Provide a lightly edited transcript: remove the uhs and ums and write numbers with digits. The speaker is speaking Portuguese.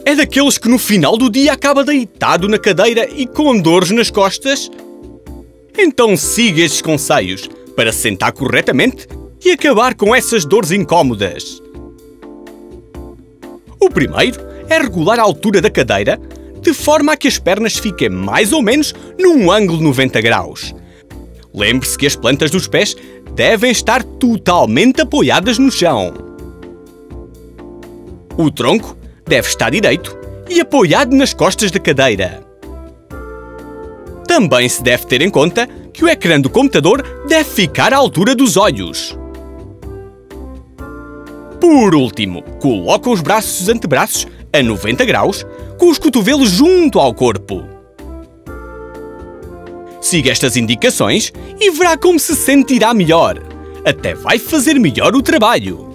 É daqueles que no final do dia acaba deitado na cadeira e com dores nas costas? Então siga estes conselhos para se sentar corretamente e acabar com essas dores incómodas. O primeiro é regular a altura da cadeira de forma a que as pernas fiquem mais ou menos num ângulo de 90 graus. Lembre-se que as plantas dos pés devem estar totalmente apoiadas no chão. O tronco deve estar direito e apoiado nas costas da cadeira. Também se deve ter em conta que o ecrã do computador deve ficar à altura dos olhos. Por último, coloque os braços e antebraços a 90 graus, com os cotovelos junto ao corpo. Siga estas indicações e verá como se sentirá melhor. Até vai fazer melhor o trabalho.